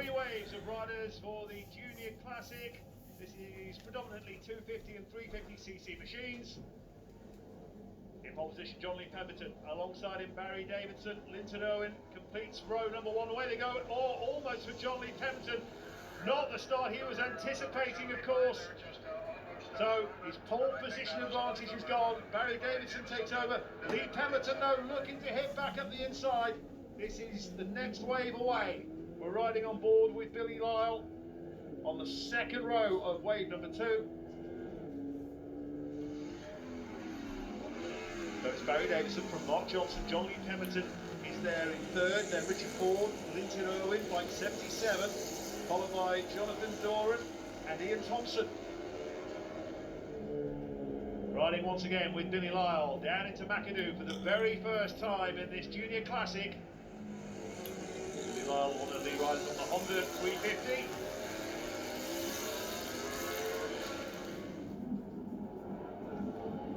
Three waves of riders for the Junior Classic. This is predominantly 250 and 350cc machines. In pole position, John Lee Pemberton. Alongside him, Barry Davidson. Linton Owen completes row number one. Away they go, almost for John Lee Pemberton. Not the start he was anticipating, of course. So his pole position advantage is gone. Barry Davidson takes over. Lee Pemberton, though, looking to hit back up the inside. This is the next wave away. We're riding on board with Billy Lyle on the second row of wave number two. So it's Barry Davidson from Mark Johnson. John Lee Pemberton is there in third. Then Richard Ford, Linton Irwin, bike 77, followed by Jonathan Doran and Ian Thompson. Riding once again with Billy Lyle down into McAdoo for the very first time in this Junior Classic. Billy Lyle, one of the riders on the Honda 350.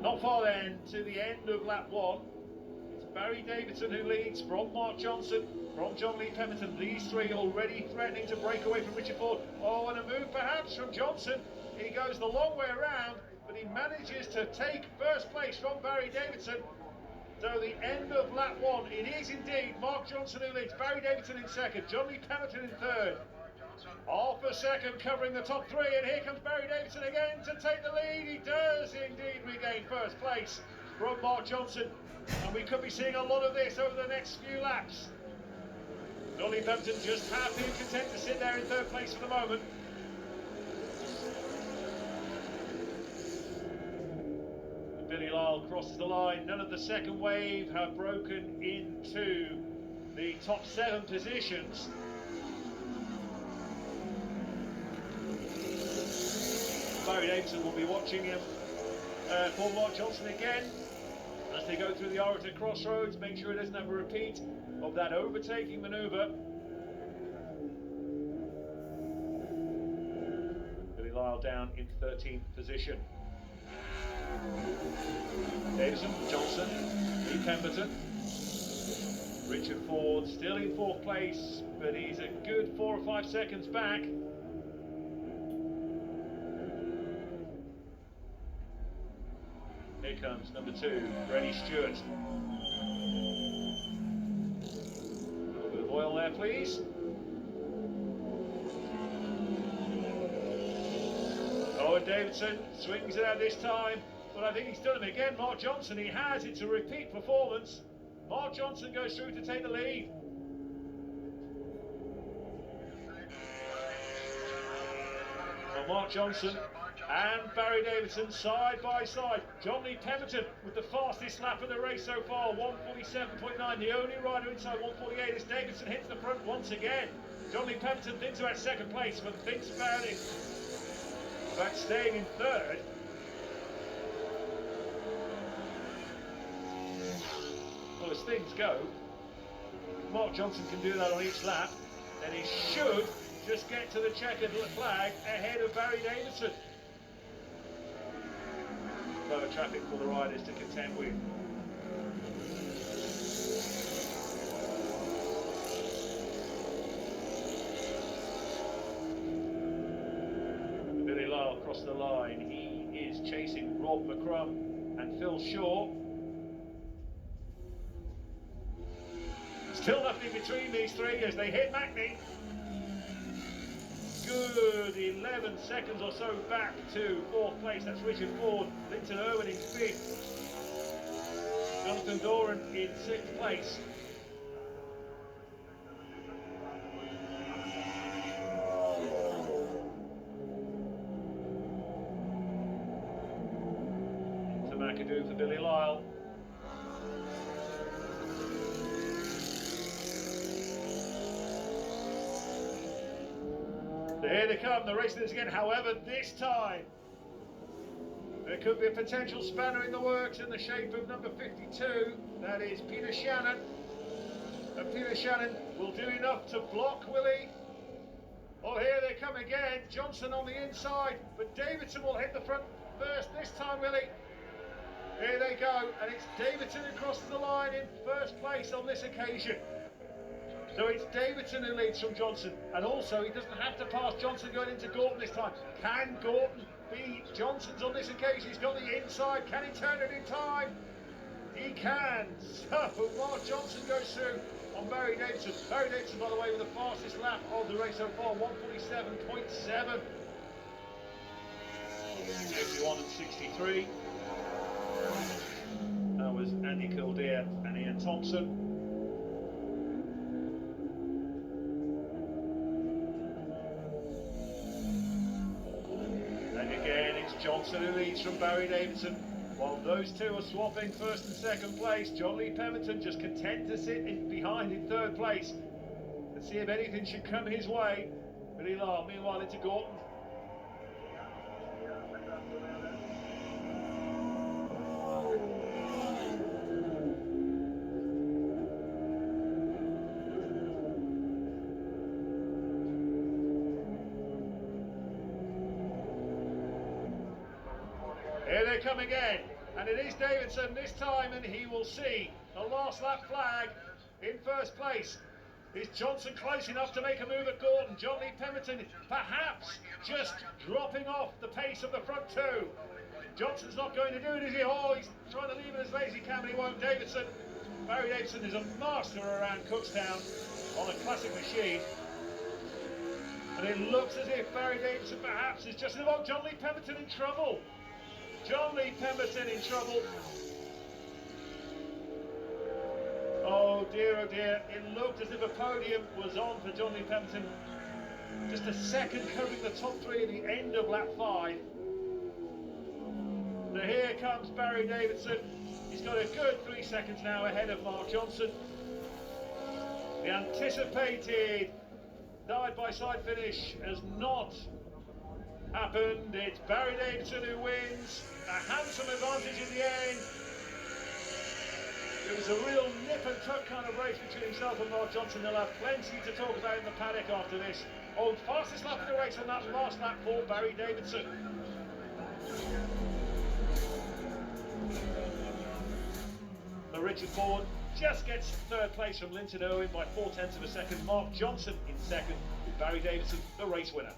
Not far then to the end of lap one. It's Barry Davidson who leads from Mark Johnson, from John Lee Pemberton. These three already threatening to break away from Richard Ford. Oh, and a move perhaps from Johnson. He goes the long way around, but he manages to take first place from Barry Davidson. So the end of lap one, it is indeed Mark Johnson who leads, Barry Davidson in second, John Lee Pemberton in third. Half a second covering the top three, and here comes Barry Davidson again to take the lead. He does indeed regain first place from Mark Johnson, and we could be seeing a lot of this over the next few laps. John Lee Pemberton just happy and content to sit there in third place for the moment. Billy Lyle crosses the line. None of the second wave have broken into the top 7 positions. Barry Davidson will be watching him for Mark Johnson again as they go through the Orator Crossroads. Make sure he doesn't have a repeat of that overtaking manoeuvre. Billy Lyle down in 13th position. Davidson, Johnson, Lee Pemberton, Richard Ford still in 4th place, but he's a good 4 or 5 seconds back. Here comes number 2, Freddie Stewart. A little bit of oil there, please. Oh, and Davidson swings it out this time. But I think he's done him again. Mark Johnson, he has. It's a repeat performance. Mark Johnson goes through to take the lead. Well, Mark Johnson and Barry Davidson side by side. John Lee Pemberton with the fastest lap of the race so far, 147.9. The only rider inside 148 as Davidson hits the front once again. John Lee Pemberton thinks about second place, but thinks about it. About staying in third. Well, as things go, Mark Johnson can do that on each lap, then he should just get to the checkered flag ahead of Barry Davidson. Lower traffic for the riders to contend with. Billy Lyle across the line. He is chasing Rob McCrum and Phil Shaw. Still nothing between these three as they hit Mackney. Good 11 seconds or so back to 4th place. That's Richard Ford. Linton Irwin in 5th. Jonathan Doran in 6th place. Into McAdoo for Billy Lyle. So here they come, the race is again. However, this time there could be a potential spanner in the works in the shape of number 52. That is Peter Shannon. And Peter Shannon will do enough to block, will he? Oh, here they come again. Johnson on the inside, but Davidson will hit the front first this time, will he? Here they go, and it's Davidson who crosses the line in first place on this occasion. So it's Davidson who leads from Johnson, and also he doesn't have to pass Johnson going into Gorton this time. Can Gorton beat Johnson's on this occasion? He's got the inside. Can he turn it in time? He can. So Mark Johnson goes through on Barry Davidson. Barry Davidson, by the way, with the fastest lap of the race so far, 1:47.7. 51 and 63. That was Andy Kildare and Ian Thompson. And again, it's Johnson who leads from Barry Davidson. While those two are swapping first and second place, John Lee Pemberton just content to sit behind in third place and see if anything should come his way. Billy Lar, meanwhile, into Gorton. Here they come again, and it is Davidson this time, and he will see the last lap flag in first place. Is Johnson close enough to make a move at Gorton? John Lee Pemberton perhaps just dropping off the pace of the front two. Johnson's not going to do it, is he? Oh, he's trying to leave it as late as he can, but he won't. Barry Davidson is a master around Cookstown on a classic machine. And it looks as if Barry Davidson perhaps is just about John Lee Pemberton in trouble. John Lee Pemberton in trouble. Oh dear, it looked as if a podium was on for John Lee Pemberton. Just a second covering the top three at the end of lap 5. So here comes Barry Davidson. He's got a good 3 seconds now ahead of Mark Johnson. The anticipated side-by-side finish has not happened. It's Barry Davidson who wins. A handsome advantage in the end. It was a real nip and tuck kind of race between himself and Mark Johnson. They'll have plenty to talk about in the paddock after this. Oh, fastest lap of the race on that last lap for Barry Davidson. So Richard Ford just gets third place from Linton Owen by 0.4 seconds. Mark Johnson in second, with Barry Davidson the race winner.